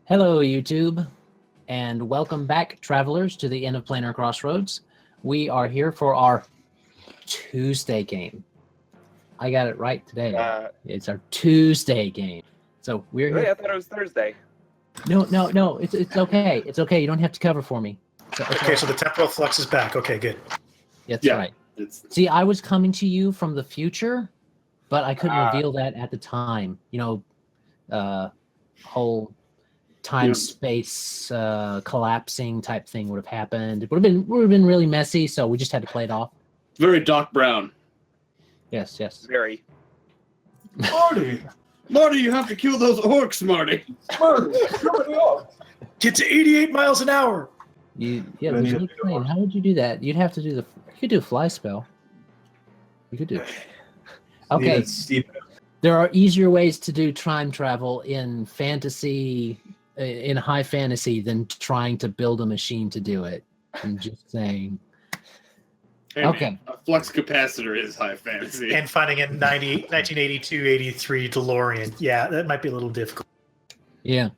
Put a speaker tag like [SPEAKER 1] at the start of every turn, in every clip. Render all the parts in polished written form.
[SPEAKER 1] Hello, YouTube, and welcome back, travelers, to the end of Planar Crossroads. We are here for our Tuesday game. I got it right today. It's our Tuesday game. So we're here.
[SPEAKER 2] I thought it was Thursday.
[SPEAKER 1] No. It's okay. It's okay. You don't have to cover for me.
[SPEAKER 3] Okay, so the temporal flux is back. Okay, good.
[SPEAKER 1] That's right. See, I was coming to you from the future, but I couldn't reveal that at the time. You know, whole time-space collapsing type thing would have happened. It would have been really messy, so we just had to play it off.
[SPEAKER 4] Very Doc Brown.
[SPEAKER 1] Yes.
[SPEAKER 2] Very.
[SPEAKER 4] Marty, you have to kill those orcs, Marty.
[SPEAKER 3] Get to 88 miles an hour.
[SPEAKER 1] There's no plane. How would you do that? You'd have to do you could do a fly spell. You could do it. Okay. There are easier ways to do time travel in fantasy, in high fantasy, than trying to build a machine to do it. I'm just saying.
[SPEAKER 4] Hey,
[SPEAKER 1] okay.
[SPEAKER 4] Man, a flux capacitor is high fantasy.
[SPEAKER 3] And finding a 1982, 83 DeLorean. Yeah, that might be a little difficult.
[SPEAKER 1] Yeah.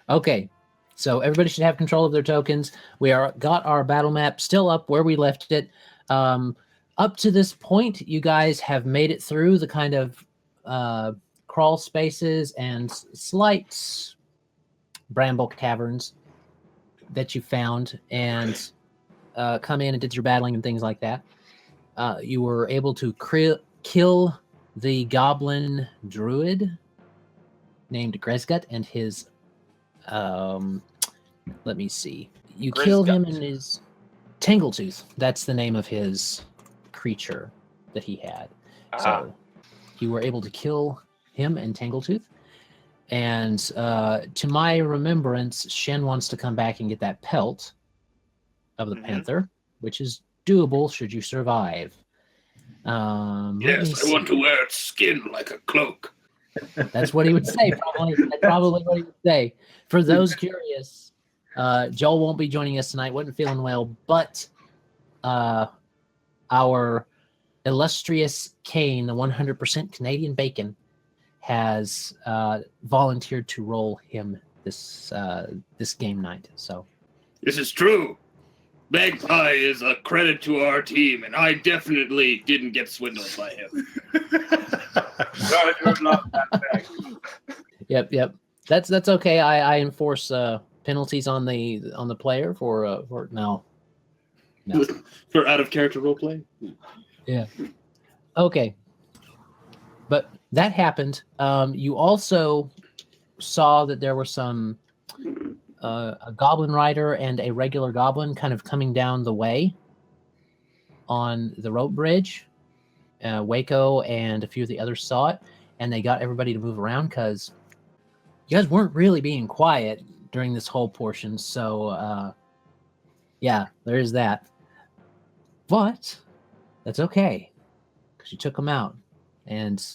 [SPEAKER 1] Okay. So everybody should have control of their tokens. We got our battle map still up where we left it. Up to this point, you guys have made it through the kind of crawl spaces and slight bramble caverns that you found, and come in and did your battling and things like that. You were able to kill the goblin druid named Gresgut and his let me see. You killed him in his Tangletooth. That's the name of his creature that he had. So you were able to kill him and Tangletooth. And to my remembrance, Shien wants to come back and get that pelt of the panther, which is doable should you survive.
[SPEAKER 4] Yes, I want to wear its skin like a cloak.
[SPEAKER 1] That's what he would say, probably. That's probably what he would say. For those curious, Joel won't be joining us tonight. Wasn't feeling well, but our illustrious Kane, the 100% Canadian bacon, has volunteered to roll him this game night. So
[SPEAKER 4] this is true. Magpie is a credit to our team, and I definitely didn't get swindled by him.
[SPEAKER 1] Yep. That's okay. I enforce penalties on the player for no.
[SPEAKER 4] For out of character roleplay.
[SPEAKER 1] Yeah. Okay. But that happened. You also saw that there were some a goblin rider and a regular goblin kind of coming down the way on the rope bridge. Wayko and a few of the others saw it, and they got everybody to move around because you guys weren't really being quiet during this whole portion. So, yeah, there is that. But that's okay because you took them out, and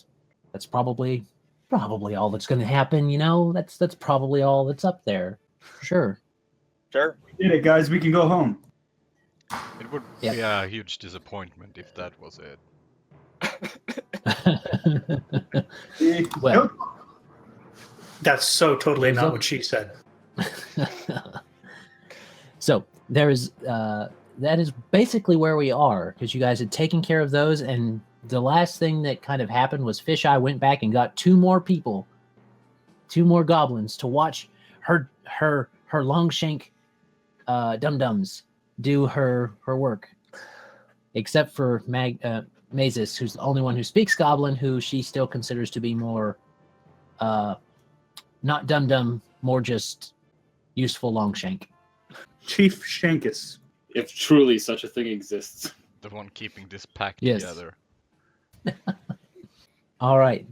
[SPEAKER 1] that's probably all that's going to happen. You know, that's probably all that's up there. Sure.
[SPEAKER 5] We did it, guys. We can go home.
[SPEAKER 6] It would be a huge disappointment if that was it.
[SPEAKER 1] Well,
[SPEAKER 3] that's so totally not what she said.
[SPEAKER 1] So there is that is basically where we are, because you guys had taken care of those, and the last thing that kind of happened was Fisheye went back and got two more goblins to watch her longshank dum-dums do her work, except for Mazus, who's the only one who speaks Goblin, who she still considers to be more not dum-dum, more just useful longshank.
[SPEAKER 5] Chief Shankus.
[SPEAKER 4] If truly such a thing exists.
[SPEAKER 6] The one keeping this pack together.
[SPEAKER 1] All right.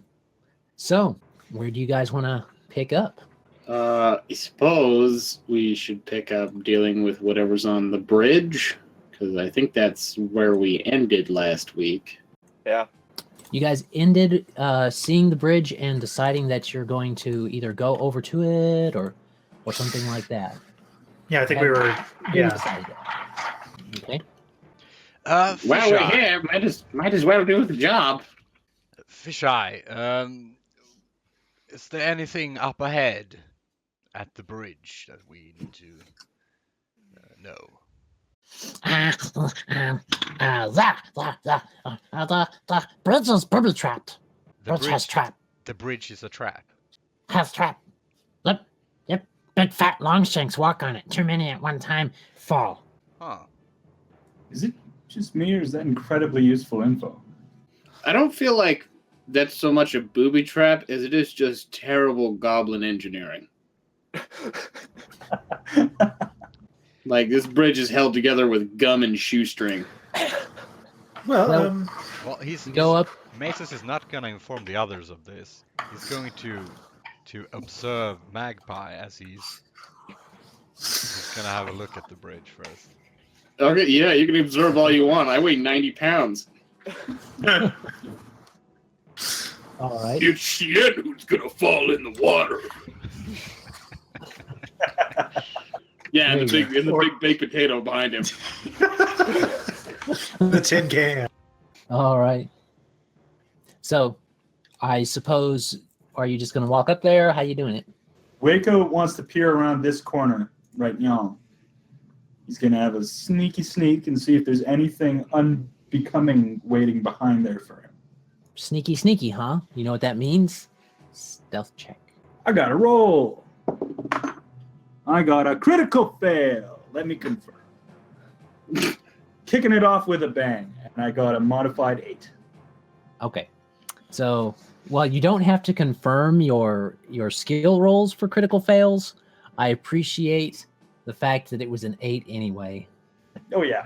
[SPEAKER 1] So, where do you guys want to pick up?
[SPEAKER 4] I suppose we should pick up dealing with whatever's on the bridge, because I think that's where we ended last week.
[SPEAKER 2] Yeah.
[SPEAKER 1] You guys ended seeing the bridge and deciding that you're going to either go over to it or something like that.
[SPEAKER 3] Yeah, I think we were. Yeah.
[SPEAKER 1] Okay.
[SPEAKER 4] Well, we're here. Might as well do the job.
[SPEAKER 6] Fisheye, is there anything up ahead? at the bridge that we need to know?
[SPEAKER 2] The bridge is booby trapped.
[SPEAKER 6] The
[SPEAKER 2] Bridge has trap.
[SPEAKER 6] The bridge is a trap.
[SPEAKER 2] Has trap. Yep. Big fat longshanks walk on it. Too many at one time fall.
[SPEAKER 6] Huh.
[SPEAKER 5] Is it just me, or is that incredibly useful info?
[SPEAKER 4] I don't feel like that's so much a booby trap as it is just terrible goblin engineering. Like, this bridge is held together with gum and shoestring.
[SPEAKER 3] Well,
[SPEAKER 6] Well, he's
[SPEAKER 1] Go up.
[SPEAKER 6] Mazus is not gonna inform the others of this. He's going to observe Magpie as he's gonna have a look at the bridge first.
[SPEAKER 4] Okay, yeah, you can observe all you want. I weigh 90 pounds.
[SPEAKER 1] All right.
[SPEAKER 4] It's Shien who's gonna fall in the water. Yeah, and
[SPEAKER 1] There
[SPEAKER 4] the big baked potato behind him.
[SPEAKER 3] the tin can.
[SPEAKER 1] All right. So, I suppose, are you just going to walk up there? How you doing it?
[SPEAKER 5] Wayko wants to peer around this corner right now. He's going to have a sneak and see if there's anything unbecoming waiting behind there for him.
[SPEAKER 1] Sneaky, huh? You know what that means? Stealth check.
[SPEAKER 5] I got a roll. I got a critical fail. Let me confirm. Kicking it off with a bang, and I got a modified 8.
[SPEAKER 1] Okay. So, while you don't have to confirm your skill rolls for critical fails, I appreciate the fact that it was an 8 anyway.
[SPEAKER 5] Oh yeah,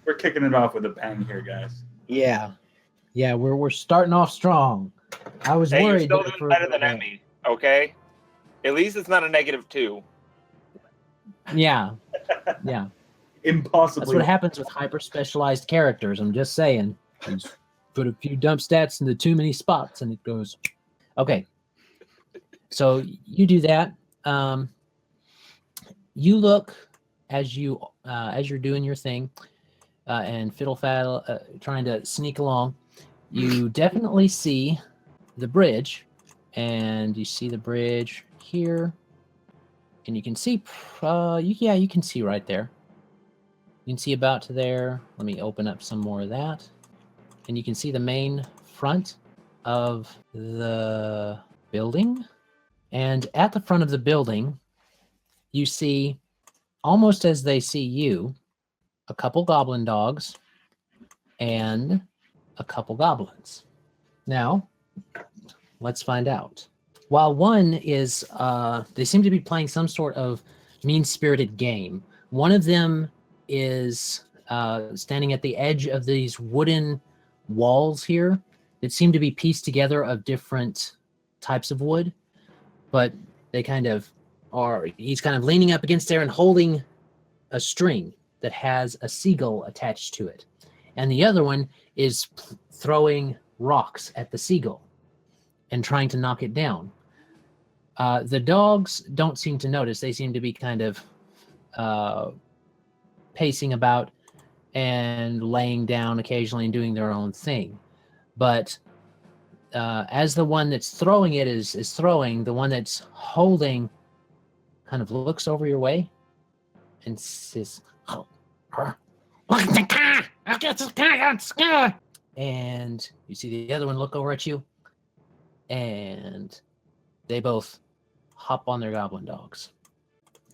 [SPEAKER 5] we're kicking it off with a bang here, guys.
[SPEAKER 1] Yeah, we're starting off strong. I was
[SPEAKER 7] Hey, you're
[SPEAKER 1] worried.
[SPEAKER 7] still
[SPEAKER 1] that
[SPEAKER 7] doing better than Emmy, okay? At least it's not a -2.
[SPEAKER 1] Yeah.
[SPEAKER 5] Impossible.
[SPEAKER 1] That's what happens with hyper specialized characters. I'm just saying. Just put a few dump stats into too many spots, and it goes. Okay. So you do that. You look as you're doing your thing, and fiddle faddle, trying to sneak along. You definitely see the bridge, and you see the bridge here, and you can see. You can see right there. You can see about to there. Let me open up some more of that. And you can see the main front of the building. And at the front of the building, you see, almost as they see you, a couple goblin dogs and a couple goblins. Now, let's find out. While one is, they seem to be playing some sort of mean-spirited game. One of them is standing at the edge of these wooden walls here that seem to be pieced together of different types of wood, but they kind of are. He's kind of leaning up against there and holding a string that has a seagull attached to it, and the other one is throwing rocks at the seagull and trying to knock it down. The dogs don't seem to notice. They seem to be kind of pacing about and laying down occasionally and doing their own thing. But as the one that's throwing it is throwing, the one that's holding kind of looks over your way and says, "Oh, look at the car! Look at the car! And you see the other one look over at you, and they both hop on their goblin dogs.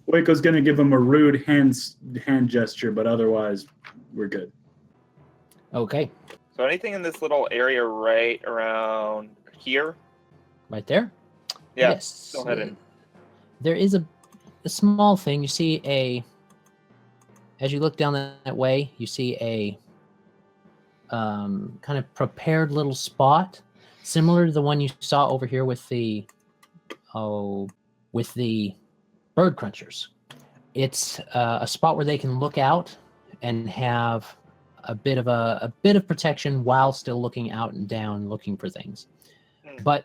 [SPEAKER 5] Wayko's going to give him a rude hand gesture, but otherwise, we're good.
[SPEAKER 1] Okay,
[SPEAKER 7] So anything in this little area right around here?
[SPEAKER 1] right there.
[SPEAKER 7] Yeah.
[SPEAKER 1] Yes.
[SPEAKER 7] Go ahead and
[SPEAKER 1] There is a small thing. You see as you look down that way, you see a kind of prepared little spot, similar to the one you saw over here with the bird crunchers. It's a spot where they can look out and have a bit of protection while still looking out and down, looking for things. But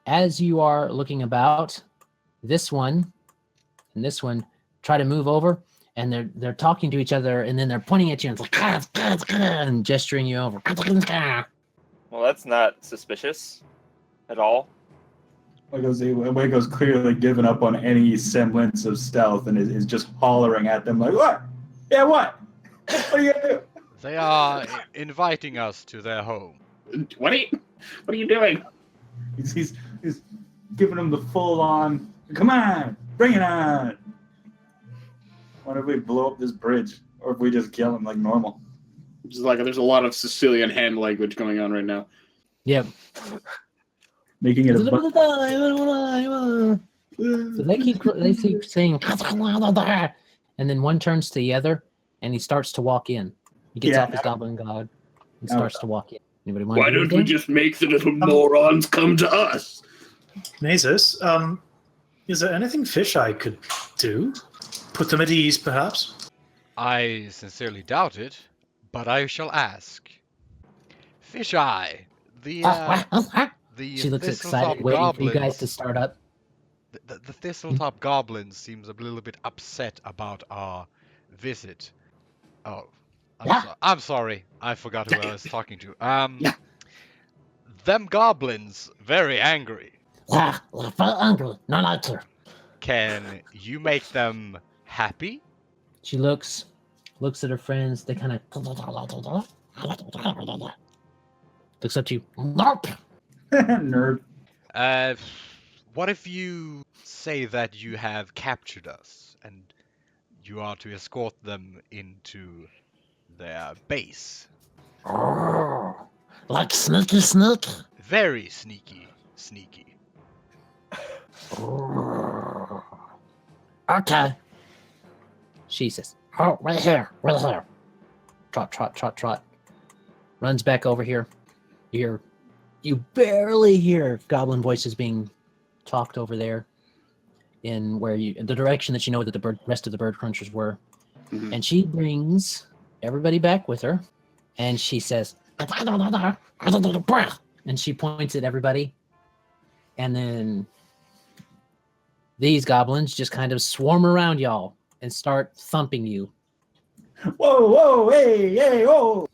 [SPEAKER 1] as you are looking about, this one and this one try to move over, and they're talking to each other, and then they're pointing at you and it's like and gesturing you over.
[SPEAKER 7] well, that's not suspicious at all.
[SPEAKER 5] Wayko's clearly given up on any semblance of stealth and is just hollering at them like, what? Yeah, what? What are you gonna do?
[SPEAKER 6] They are inviting us to their home.
[SPEAKER 4] What are you doing?
[SPEAKER 5] He's giving them the full on, come on, bring it on. What if we blow up this bridge? Or if we just kill him like normal?
[SPEAKER 4] It's like there's a lot of Sicilian hand language going on right now.
[SPEAKER 1] Yep.
[SPEAKER 5] Making it a
[SPEAKER 1] So they keep saying, and then one turns to the other, and he starts to walk in. He gets off his goblin god and starts to walk in. Anybody want
[SPEAKER 4] Why
[SPEAKER 1] to do
[SPEAKER 4] don't
[SPEAKER 1] it
[SPEAKER 4] we
[SPEAKER 1] again?
[SPEAKER 4] just make the little morons come to us?
[SPEAKER 3] Mazus, is there anything Fisheye could do? Put them at ease, perhaps?
[SPEAKER 6] I sincerely doubt it, but I shall ask. Fisheye, the
[SPEAKER 1] She looks
[SPEAKER 6] Thistletop
[SPEAKER 1] excited, waiting for you guys
[SPEAKER 6] goblins-
[SPEAKER 1] to start up.
[SPEAKER 6] The Thistletop goblins seems a little bit upset about our visit. Oh, I'm sorry. I forgot who I was talking to. Them goblins very angry.
[SPEAKER 2] Yeah, very angry. No like her.
[SPEAKER 6] Can you make them happy?
[SPEAKER 1] She looks at her friends. They kind of looks up to you.
[SPEAKER 2] Nope.
[SPEAKER 5] nerd.
[SPEAKER 6] What if you say that you have captured us and you are to escort them into their base?
[SPEAKER 2] Like sneaky sneak.
[SPEAKER 6] Very sneaky.
[SPEAKER 2] Okay.
[SPEAKER 1] She says,
[SPEAKER 2] Oh, we're here.
[SPEAKER 1] trot, trot, trot, trot. Runs back over here. You barely hear goblin voices being talked over there in the direction that you know that the rest of the bird crunchers were.
[SPEAKER 4] Mhm.
[SPEAKER 1] And she brings everybody back with her, and she says, and she points at everybody, and then these goblins just kind of swarm around y'all and start thumping you.
[SPEAKER 5] Whoa, hey, whoa.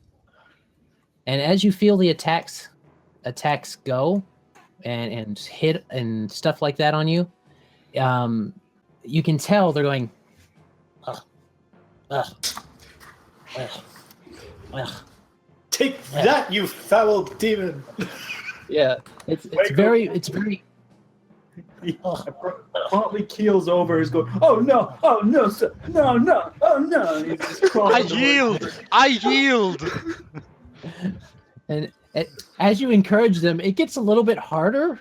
[SPEAKER 1] And as you feel the attacks go and hit and stuff like that on you, you can tell they're going,
[SPEAKER 3] Take that, you foul demon!
[SPEAKER 1] yeah, it's very
[SPEAKER 5] He promptly keels over. He's going, oh no, sir, no. He's just
[SPEAKER 6] I
[SPEAKER 5] crawling away.
[SPEAKER 6] yield!
[SPEAKER 1] and as you encourage them, it gets a little bit harder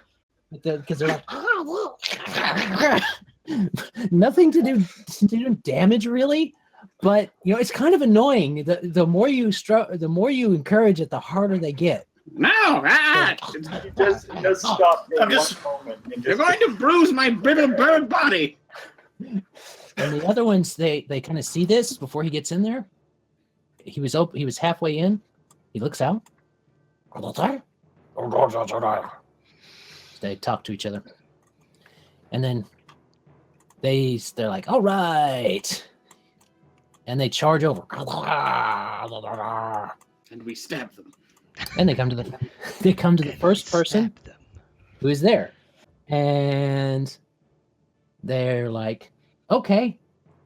[SPEAKER 1] because they're like nothing to do damage really, but it's kind of annoying. The more you the more you encourage it, the harder they get.
[SPEAKER 4] No!
[SPEAKER 5] He just stop.
[SPEAKER 3] I'm just-
[SPEAKER 5] moment and
[SPEAKER 4] You're
[SPEAKER 5] just
[SPEAKER 4] going to bruise my brittle bird body!
[SPEAKER 1] And the other ones, they kind of see this before he gets in there. He was halfway in. He looks out. They talk to each other, and then they're like, "All right," and they charge over,
[SPEAKER 4] And we stab them.
[SPEAKER 1] and they come to the first person
[SPEAKER 6] Stab them.
[SPEAKER 1] who is there, and they're like, "Okay,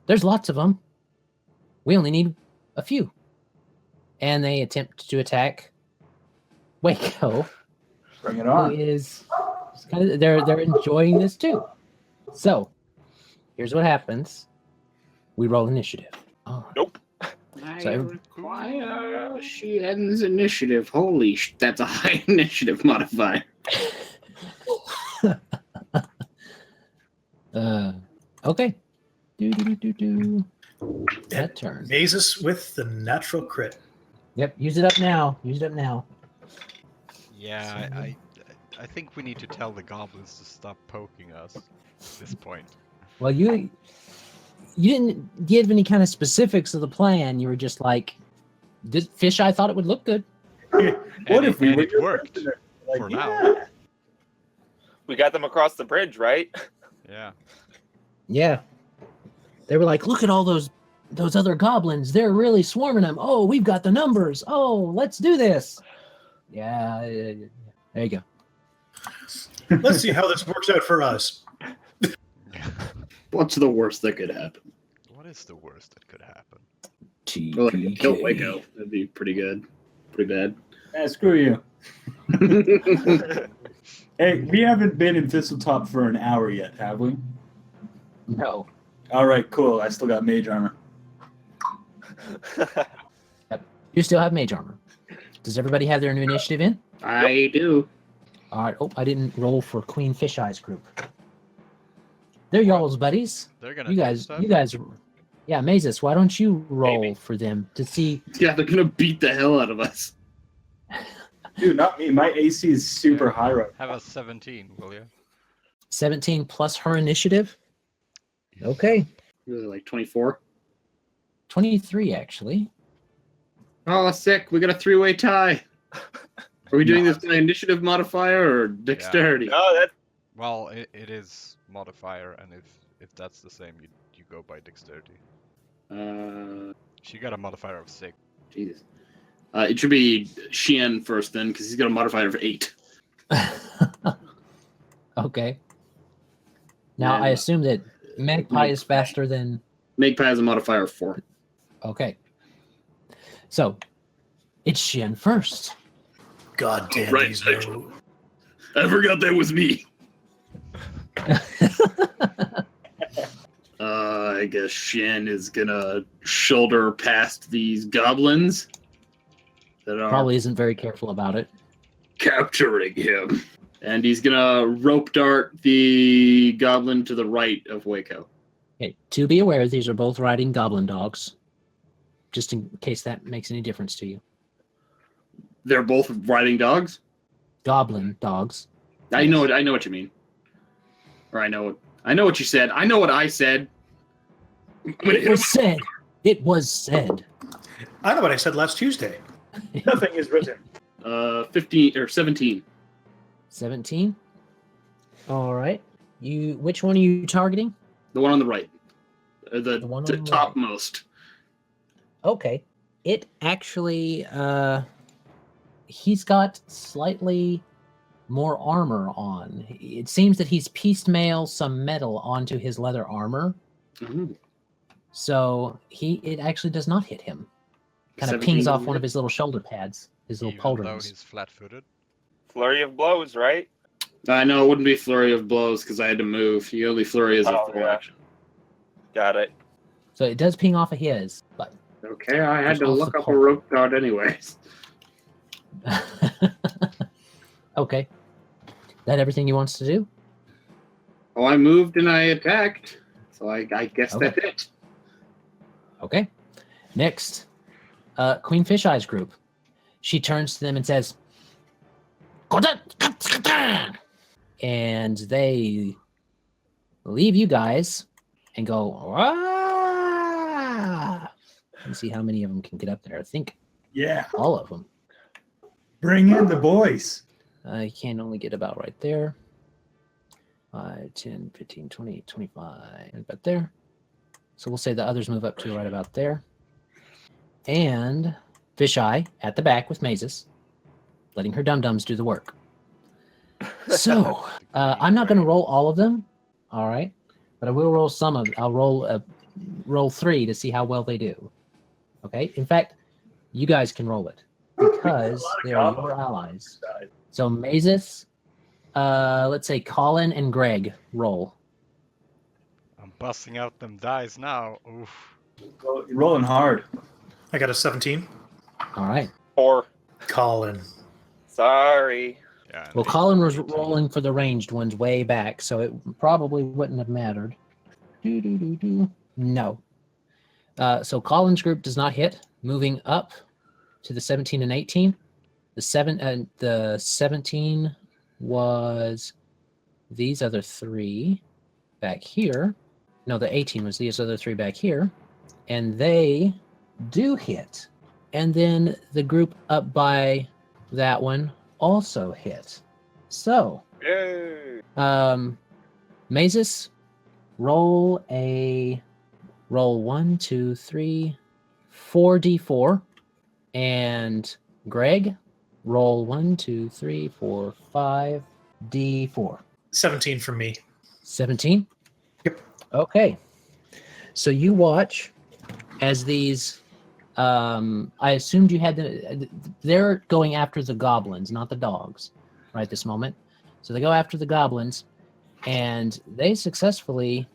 [SPEAKER 1] there's lots of them. We only need a few," and they attempt to attack Wayko,
[SPEAKER 5] bring it
[SPEAKER 1] who
[SPEAKER 5] on.
[SPEAKER 1] is kind of they're enjoying this too. So here's what happens: we roll initiative. Oh,
[SPEAKER 7] Nope.
[SPEAKER 4] I
[SPEAKER 1] So-
[SPEAKER 4] require Shien's initiative. Holy that's a high initiative modifier.
[SPEAKER 1] Okay. Do. That turn.
[SPEAKER 3] Mazus with the natural crit.
[SPEAKER 1] Yep. Use it up now.
[SPEAKER 6] Yeah, I think we need to tell the goblins to stop poking us at this point.
[SPEAKER 1] Well, you didn't give any kind of specifics of the plan. You were just like, "This fish. I thought it would look good."
[SPEAKER 5] What if we
[SPEAKER 6] and
[SPEAKER 5] were
[SPEAKER 6] it
[SPEAKER 5] your
[SPEAKER 6] worked
[SPEAKER 5] prisoner? Like,
[SPEAKER 6] for
[SPEAKER 5] yeah.
[SPEAKER 6] now.
[SPEAKER 7] We got them across the bridge, right?
[SPEAKER 6] Yeah.
[SPEAKER 1] Yeah. They were like, "Look at all those other goblins. They're really swarming them. Oh, we've got the numbers. Oh, let's do this." Yeah. There you go.
[SPEAKER 3] Let's see how this works out for us.
[SPEAKER 4] What's the worst that could happen?
[SPEAKER 6] What is the worst that could happen?
[SPEAKER 4] Well, like, kill Wayko. That'd be pretty good. Pretty bad.
[SPEAKER 5] Screw you. Hey, we haven't been in Thistletop for an hour yet, have we?
[SPEAKER 1] No.
[SPEAKER 5] All right, cool. I still got mage armor.
[SPEAKER 1] You still have mage armor. Does everybody have their new initiative in?
[SPEAKER 4] I do.
[SPEAKER 1] All right. Oh, I didn't roll for Queen Fisheye's group. They're y'all's buddies.
[SPEAKER 6] They're gonna
[SPEAKER 1] You
[SPEAKER 6] do
[SPEAKER 1] guys.
[SPEAKER 6] stuff?
[SPEAKER 1] You guys. Yeah, Mazus, why don't you roll
[SPEAKER 7] Maybe.
[SPEAKER 1] for them to see?
[SPEAKER 4] Yeah, they're gonna beat the hell out of us.
[SPEAKER 5] Dude, not me. My AC is super high right
[SPEAKER 6] Have a 17, will you?
[SPEAKER 1] 17 plus her initiative. Okay,
[SPEAKER 4] Really, like 24.
[SPEAKER 1] 23 actually.
[SPEAKER 4] Oh, sick. We got a 3-way tie. Are we doing this by initiative modifier or dexterity?
[SPEAKER 7] No, that
[SPEAKER 6] Well, it is modifier, and if that's the same, you go by dexterity. She got a modifier of 6.
[SPEAKER 4] Jesus. It should be Shien first then, because he's got a modifier of 8.
[SPEAKER 1] Okay. Now I
[SPEAKER 4] And-
[SPEAKER 1] assume that Magpie is faster than.
[SPEAKER 4] Magpie has a modifier of 4.
[SPEAKER 1] Okay. So, it's Shien first.
[SPEAKER 3] God damn
[SPEAKER 4] Right,
[SPEAKER 3] these
[SPEAKER 4] right.
[SPEAKER 3] no.
[SPEAKER 4] I forgot that was me. I guess Shien is gonna shoulder past these goblins that are
[SPEAKER 1] Probably isn't very careful about it.
[SPEAKER 4] capturing him. And he's gonna rope dart the goblin to the right of Wayko.
[SPEAKER 1] Okay. To be aware, these are both riding goblin dogs. Just in case that makes any difference to you.
[SPEAKER 4] They're both riding dogs?
[SPEAKER 1] Goblin dogs.
[SPEAKER 4] I know what you mean. Or I know what you said. I know what I said. I'm gonna hit
[SPEAKER 1] It
[SPEAKER 4] him.
[SPEAKER 1] was said. It was said.
[SPEAKER 3] I know what I said last Tuesday.
[SPEAKER 5] Nothing is written.
[SPEAKER 4] 15 or 17.
[SPEAKER 1] 17. All right. Which one are you targeting?
[SPEAKER 4] The one on the right. The
[SPEAKER 1] one on
[SPEAKER 4] the
[SPEAKER 1] the right.
[SPEAKER 4] topmost.
[SPEAKER 1] Okay. It actually he's got slightly more armor on. It seems that he's piecemeal some metal onto his leather armor.
[SPEAKER 4] Ooh.
[SPEAKER 1] So it actually does not hit him. Kind of
[SPEAKER 4] 17
[SPEAKER 1] pings off
[SPEAKER 4] doesn't
[SPEAKER 1] one of
[SPEAKER 4] hit?
[SPEAKER 1] his little shoulder pads, his little
[SPEAKER 6] Even though
[SPEAKER 1] pauldrons.
[SPEAKER 6] he's flat-footed.
[SPEAKER 7] flurry of blows, right?
[SPEAKER 4] I know it wouldn't be flurry of blows because I had to move. You only flurry is a
[SPEAKER 7] Oh,
[SPEAKER 4] full
[SPEAKER 7] yeah.
[SPEAKER 4] action.
[SPEAKER 7] Got it.
[SPEAKER 1] So it does ping off of his, but
[SPEAKER 4] Okay, I had
[SPEAKER 1] Just
[SPEAKER 4] to
[SPEAKER 1] off
[SPEAKER 4] look
[SPEAKER 1] the
[SPEAKER 4] up a
[SPEAKER 1] pole.
[SPEAKER 4] rope dart anyways.
[SPEAKER 1] okay. That everything he wants to do?
[SPEAKER 4] Oh, I moved and I attacked. So I guess
[SPEAKER 1] Okay.
[SPEAKER 4] that's it.
[SPEAKER 1] Okay. Next, Queen Fisheye's group. She turns to them and says, and they leave you guys and go, "Ah!" Let me see how many of them can get up there. I think
[SPEAKER 5] Yeah.
[SPEAKER 1] all of them.
[SPEAKER 5] Bring in the boys.
[SPEAKER 1] I can only get about right there. 5, 10, 15, 20, 25. About there. So we'll say the others move up to right about there. And Fisheye at the back with Mazus, letting her dum-dums do the work. So, I'm not going to roll all of them, all right? But I will roll some of. I'll roll 3 to see how well they do. Okay. In fact, you guys can roll it because they are your allies. So Mazus, let's say Colin and Greg roll.
[SPEAKER 6] I'm busting out them dice now. Oof.
[SPEAKER 5] You're rolling hard.
[SPEAKER 3] I got a 17.
[SPEAKER 1] All right.
[SPEAKER 7] 4.
[SPEAKER 3] Colin.
[SPEAKER 7] Sorry.
[SPEAKER 6] Yeah. and
[SPEAKER 1] Well,
[SPEAKER 6] eight-
[SPEAKER 1] Colin was rolling for the ranged ones way back, so it probably wouldn't have mattered. No. So Colin's group does not hit. Moving up to the 17 and 18. The 17 was these other 3 back here. No, the 18 was these other 3 back here. And they do hit. And then the group up by that one also hit. So,
[SPEAKER 7] Yay.
[SPEAKER 1] Mazus, roll 1, 2, 3, 4d4. And Greg, roll 1, 2, 3, 4, 5 D4.
[SPEAKER 3] 17 from me.
[SPEAKER 1] 17?
[SPEAKER 3] Yep.
[SPEAKER 1] Okay. So you watch as these, I assumed you had they're going after the goblins, not the dogs, right this moment. So they go after the goblins, and they successfully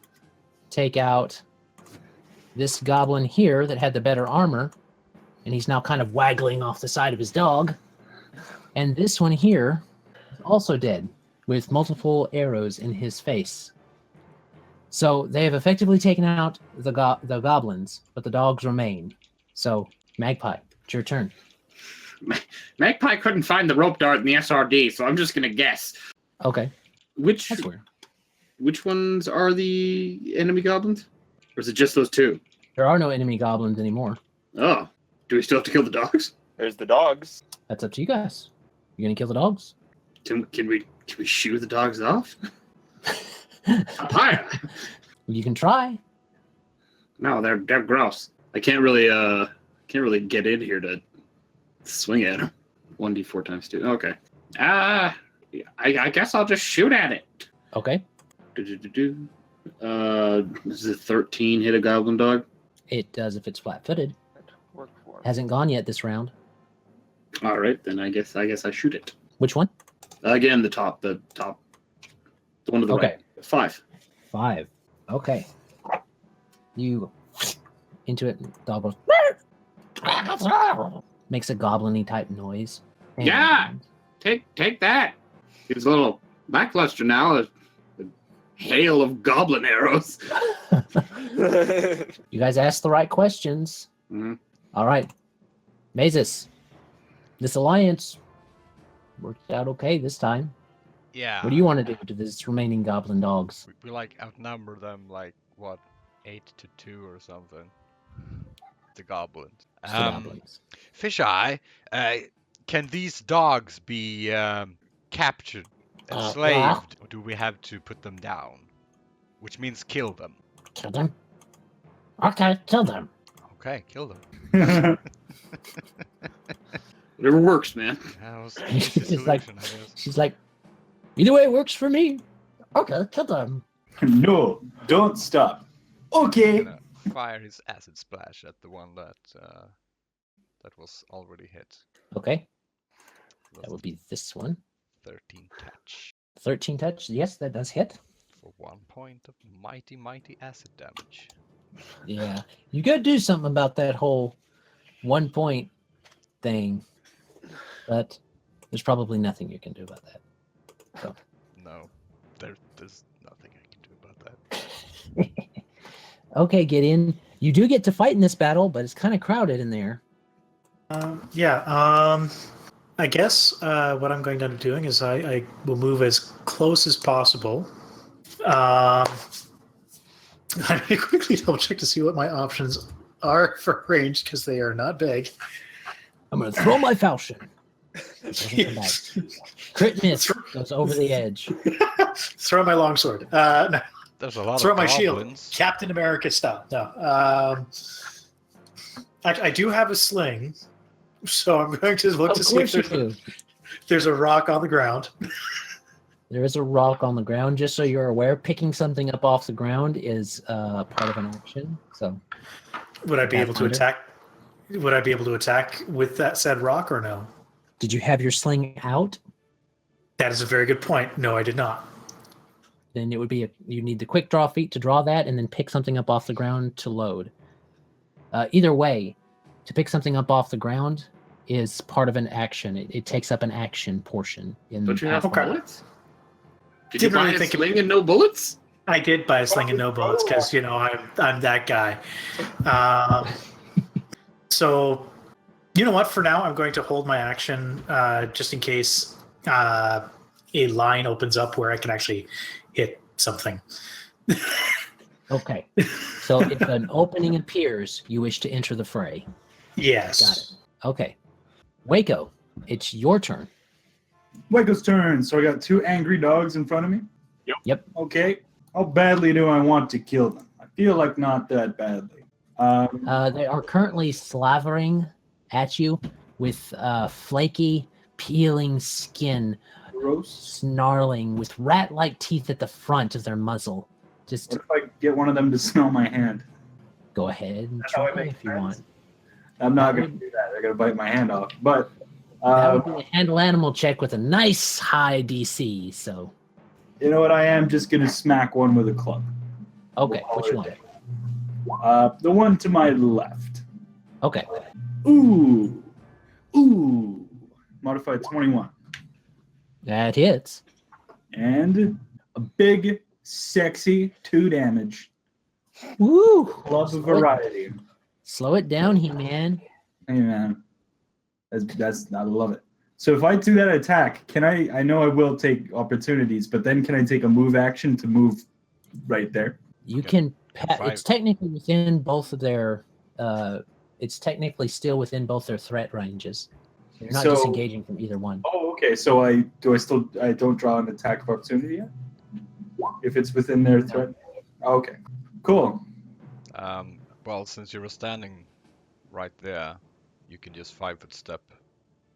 [SPEAKER 1] take out this goblin here that had the better armor, and he's now kind of waggling off the side of his dog. And this one here is also dead, with multiple arrows in his face. So they have effectively taken out the goblins, but the dogs remain. So, Magpie, it's your turn.
[SPEAKER 4] Magpie couldn't find the rope dart in the SRD, so I'm just gonna guess.
[SPEAKER 1] Okay,
[SPEAKER 4] Which
[SPEAKER 1] that's weird.
[SPEAKER 4] which ones are the enemy goblins? Or is it just those two?
[SPEAKER 1] There are no enemy goblins anymore.
[SPEAKER 4] Oh. Do we still have to kill the dogs?
[SPEAKER 7] There's the dogs.
[SPEAKER 1] That's up to you guys. You gonna kill the dogs?
[SPEAKER 4] Can we shoo the dogs off? Papaya.
[SPEAKER 1] You can try.
[SPEAKER 4] No, they're gross. I can't really get in here to swing at them. 1d4 times 2. Okay. I guess I'll just shoot at it.
[SPEAKER 1] Okay.
[SPEAKER 4] Does a 13 hit a goblin dog?
[SPEAKER 1] It does if it's flat-footed.
[SPEAKER 7] Work for.
[SPEAKER 1] Hasn't gone yet this round.
[SPEAKER 4] All right, then I guess I shoot it.
[SPEAKER 1] Which one?
[SPEAKER 4] Again, the one to the
[SPEAKER 1] Okay.
[SPEAKER 4] right. 5.
[SPEAKER 1] 5. Okay. You into it. Dog goes. Makes a goblin-y type noise. And
[SPEAKER 4] Yeah! Take that. He's a little lackluster now. A hail of goblin arrows.
[SPEAKER 1] You guys asked the right questions.
[SPEAKER 4] Mhm.
[SPEAKER 1] All right. Mazus, this alliance worked out okay this time.
[SPEAKER 6] Yeah.
[SPEAKER 1] What do you want to do to this remaining goblin dogs?
[SPEAKER 6] We like outnumber them like what, 8-2 or something. The goblins.
[SPEAKER 1] Just the goblins.
[SPEAKER 6] Fisheye, can these dogs be captured, enslaved, or do we have to put them down? Which means kill them.
[SPEAKER 2] Kill them? Okay, kill them.
[SPEAKER 6] Okay, kill them.
[SPEAKER 4] Whatever works, man.
[SPEAKER 6] That was
[SPEAKER 1] She's
[SPEAKER 6] the
[SPEAKER 1] like-
[SPEAKER 6] solution, I guess.
[SPEAKER 1] She's like, either way works for me.
[SPEAKER 2] Okay, kill them.
[SPEAKER 5] No, don't stop. Okay.
[SPEAKER 6] Gonna fire his acid splash at the one that was already hit.
[SPEAKER 1] Okay,
[SPEAKER 6] That's
[SPEAKER 1] that would be this one.
[SPEAKER 6] 13 touch
[SPEAKER 1] 13 touch. Yes, that does hit.
[SPEAKER 6] for 1 point of mighty acid damage.
[SPEAKER 1] Yeah, you gotta do something about that whole 1 point thing, but there's probably nothing you can do about that.
[SPEAKER 6] No, there's nothing I can do about that.
[SPEAKER 1] Okay, Gideon, you do get to fight in this battle, but it's kind of crowded in there.
[SPEAKER 3] I guess what I'm going to end up doing is I will move as close as possible. I may quickly double check to see what my options are for range because they are not big.
[SPEAKER 1] I'm gonna throw my falchion. Doesn't come back. Crit miss goes over the edge.
[SPEAKER 3] Throw my longsword. No,
[SPEAKER 6] There's a lot
[SPEAKER 3] throw
[SPEAKER 6] of
[SPEAKER 3] my
[SPEAKER 6] goblins.
[SPEAKER 3] shield. Captain America style. No. I do have a sling, so I'm going to look
[SPEAKER 1] Of
[SPEAKER 3] to see if
[SPEAKER 1] course you do.
[SPEAKER 3] there's a rock on the ground.
[SPEAKER 1] There is a rock on the ground, just so you're aware. Picking something up off the ground is part of an action. So,
[SPEAKER 3] Would I be able to
[SPEAKER 1] Pathfinder?
[SPEAKER 3] attack? Would I be able to attack with that said rock or no?
[SPEAKER 1] did you have your sling out?
[SPEAKER 3] That is a very good point. No, I did not.
[SPEAKER 1] Then it would be you need the quick draw feat to draw that, and then pick something up off the ground to load. Either way, to pick something up off the ground is part of an action. It takes up an action portion in
[SPEAKER 4] Don't you have
[SPEAKER 1] Pathfinder.
[SPEAKER 4] bullets? Did you
[SPEAKER 3] Didn't
[SPEAKER 4] buy
[SPEAKER 3] really
[SPEAKER 4] a
[SPEAKER 3] think
[SPEAKER 4] sling and no bullets?
[SPEAKER 3] I did buy a sling and no bullets because I'm that guy. So, you know what? For now, I'm going to hold my action just in case a line opens up where I can actually hit something.
[SPEAKER 1] Okay. So if an opening appears, you wish to enter the fray.
[SPEAKER 3] Yes.
[SPEAKER 1] Got it. Okay. Wayko, it's your turn.
[SPEAKER 5] Wayko's turn. So I got 2 angry dogs in front of me.
[SPEAKER 1] Yep.
[SPEAKER 5] Okay. How badly do I want to kill them? I feel like not that badly.
[SPEAKER 1] They are currently slavering at you with flaky, peeling skin
[SPEAKER 5] Gross.
[SPEAKER 1] snarling with rat-like teeth at the front of their muzzle. Just
[SPEAKER 5] What if I get one of them to smell my hand?
[SPEAKER 1] go ahead and
[SPEAKER 5] That's how it
[SPEAKER 1] try
[SPEAKER 5] makes
[SPEAKER 1] if you
[SPEAKER 5] sense.
[SPEAKER 1] want.
[SPEAKER 5] I'm not
[SPEAKER 1] That
[SPEAKER 5] going to do that. They're going to bite my hand off. But
[SPEAKER 1] That would be a handle animal check with a nice high DC. So,
[SPEAKER 5] you know what? I am just going to smack one with a club.
[SPEAKER 1] okay, what you want?
[SPEAKER 5] The one to my left.
[SPEAKER 1] Okay,
[SPEAKER 5] Ooh. Modified 21.
[SPEAKER 1] that hits.
[SPEAKER 5] And a big, sexy 2 damage.
[SPEAKER 1] Woo!
[SPEAKER 5] Love the variety.
[SPEAKER 1] Slow it down, He-Man.
[SPEAKER 5] Hey, man. That's I love it. So if I do that attack, can I know I will take opportunities, but then can I take a move action to move right there?
[SPEAKER 1] You
[SPEAKER 6] Okay.
[SPEAKER 1] can.
[SPEAKER 6] Five.
[SPEAKER 1] It's technically within both of their. It's technically still within both their threat ranges. You're not
[SPEAKER 5] So-
[SPEAKER 1] disengaging from either one.
[SPEAKER 5] Oh, okay. So I don't draw an attack of opportunity yet? If it's within their threat? Okay. Cool.
[SPEAKER 6] Well, since you were standing right there, you can just 5-foot step.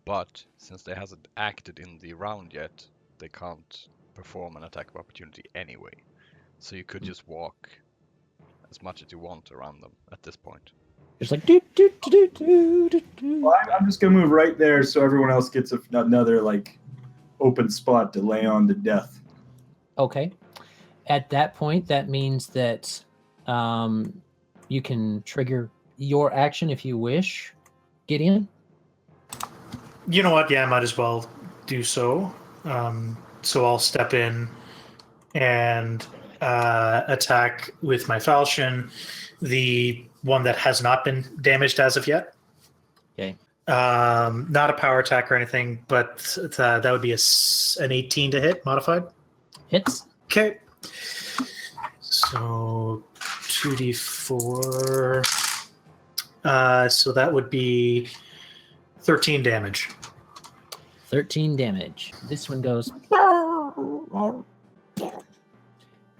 [SPEAKER 6] But since they hasn't acted in the round yet, they can't perform an attack of opportunity anyway. So you could just walk as much as you want around them at this point.
[SPEAKER 1] It's like do do do do do do.
[SPEAKER 5] Well, I'm just gonna move right there so everyone else gets another like open spot to lay on to death.
[SPEAKER 1] Okay. At that point, that means that you can trigger your action if you wish. Gideon?
[SPEAKER 3] You know what? Yeah, I might as well do so. So I'll step in and attack with my falchion the one that has not been damaged as of yet.
[SPEAKER 1] Okay.
[SPEAKER 3] Not a power attack or anything, but that would be an 18 to hit, modified.
[SPEAKER 1] Hits.
[SPEAKER 3] Okay. So 2d4. So that would be 13 damage.
[SPEAKER 1] 13 damage. This one goes.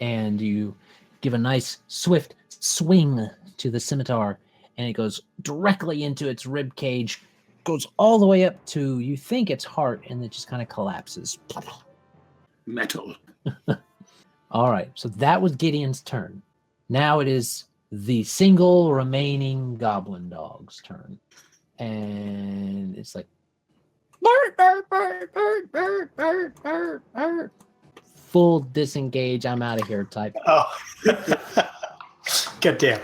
[SPEAKER 1] And you give a nice, swift swing to the scimitar, and it goes directly into its rib cage, goes all the way up to, you think, its heart, and it just kind of collapses.
[SPEAKER 4] Metal.
[SPEAKER 1] All right, so that was Gideon's turn. Now it is the single remaining goblin dog's turn. And it's like, full disengage, I'm out of here type.
[SPEAKER 3] Oh. God damn.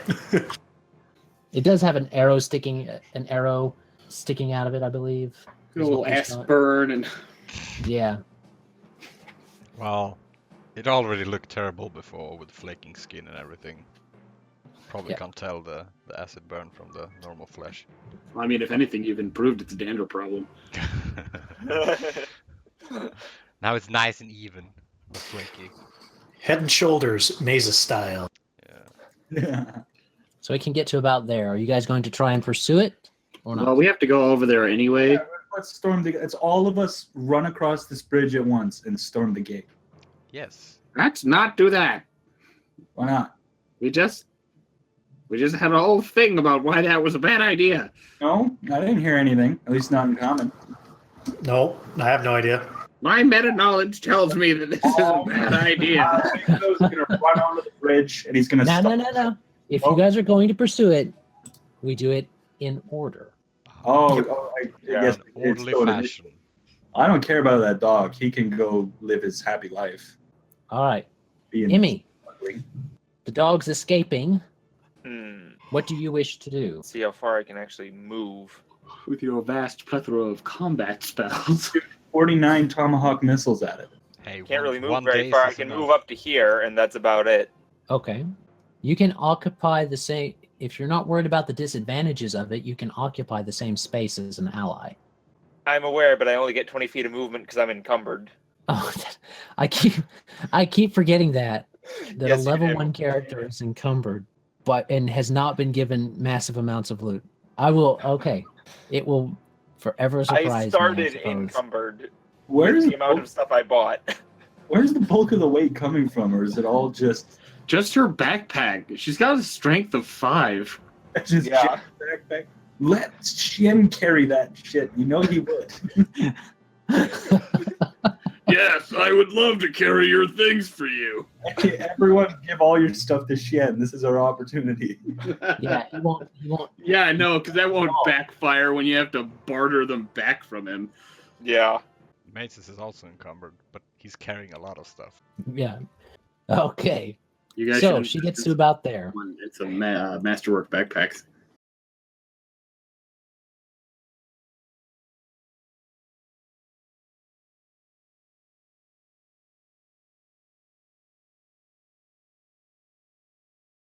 [SPEAKER 1] It does have an arrow sticking out of it, I believe.
[SPEAKER 4] Good old ass burn and
[SPEAKER 1] Yeah.
[SPEAKER 6] Well, it already looked terrible before with flaking skin and everything. Probably
[SPEAKER 1] Yeah.
[SPEAKER 6] can't tell the acid burn from the normal flesh.
[SPEAKER 4] I mean, if anything, you've improved its dander problem.
[SPEAKER 6] Now it's nice and even. Not flaky.
[SPEAKER 3] Head and shoulders, Mazus style.
[SPEAKER 6] Yeah.
[SPEAKER 1] So it can get to about there. Are you guys going to try and pursue it or not?
[SPEAKER 4] Well, we have to go over there anyway.
[SPEAKER 5] Yeah, let's storm the. It's all of us run across this bridge at once and storm the gate.
[SPEAKER 6] Yes.
[SPEAKER 4] Let's not do that.
[SPEAKER 5] Why not?
[SPEAKER 4] We just had a whole thing about why that was a bad idea.
[SPEAKER 5] No, I didn't hear anything. At least not in common.
[SPEAKER 3] No, I have no idea.
[SPEAKER 4] My meta knowledge tells me that this is a bad idea.
[SPEAKER 5] He's gonna run onto the bridge and he's gonna.
[SPEAKER 1] No. If you guys are going to pursue it, we do it in order.
[SPEAKER 5] I guess
[SPEAKER 6] In
[SPEAKER 5] it's
[SPEAKER 6] orderly
[SPEAKER 5] so-
[SPEAKER 6] fashion.
[SPEAKER 5] I don't care about that dog. He can go live his happy life.
[SPEAKER 1] All right.
[SPEAKER 5] Being
[SPEAKER 1] Emmy,
[SPEAKER 5] ugly.
[SPEAKER 1] the dog's escaping.
[SPEAKER 7] Hmm.
[SPEAKER 1] What do you wish to do?
[SPEAKER 7] See how far I can actually move.
[SPEAKER 4] With your vast plethora of combat spells.
[SPEAKER 5] 49 tomahawk missiles at it.
[SPEAKER 6] Hey,
[SPEAKER 7] Can't really move
[SPEAKER 6] one
[SPEAKER 7] very
[SPEAKER 6] days
[SPEAKER 7] far. I
[SPEAKER 6] is
[SPEAKER 7] can
[SPEAKER 6] enough.
[SPEAKER 7] move up to here, and that's about it.
[SPEAKER 1] Okay. You can occupy the same, if you're not worried about the disadvantages of it, you can occupy the same space as an ally.
[SPEAKER 7] I'm aware, but I only get 20 feet of movement because I'm encumbered.
[SPEAKER 1] Oh, I keep forgetting that
[SPEAKER 7] Yes,
[SPEAKER 1] a
[SPEAKER 7] you
[SPEAKER 1] level
[SPEAKER 7] do.
[SPEAKER 1] 1 character is encumbered, and has not been given massive amounts of loot. It will forever surprise
[SPEAKER 7] I
[SPEAKER 1] me.
[SPEAKER 7] started
[SPEAKER 1] suppose.
[SPEAKER 7] encumbered
[SPEAKER 5] Where's
[SPEAKER 7] with
[SPEAKER 5] the
[SPEAKER 7] the amount of stuff I bought.
[SPEAKER 5] Where's the bulk of the weight coming from, or is it all just
[SPEAKER 4] Just her backpack. She's got a strength of 5.
[SPEAKER 5] just
[SPEAKER 7] Yeah.
[SPEAKER 5] backpack? Let Shien carry that shit. You know he would.
[SPEAKER 4] Yes, I would love to carry your things for you.
[SPEAKER 5] Everyone, give all your stuff to Shien. This is our opportunity.
[SPEAKER 1] Yeah, he won't.
[SPEAKER 4] Yeah, I know, because that won't backfire when you have to barter them back from him.
[SPEAKER 7] Yeah.
[SPEAKER 6] Mazus is also encumbered, but he's carrying a lot of stuff.
[SPEAKER 1] Yeah. Okay.
[SPEAKER 4] You guys
[SPEAKER 1] So
[SPEAKER 4] should
[SPEAKER 1] she gets
[SPEAKER 4] invest
[SPEAKER 1] to
[SPEAKER 4] in
[SPEAKER 1] about there.
[SPEAKER 4] one. It's a masterwork backpacks.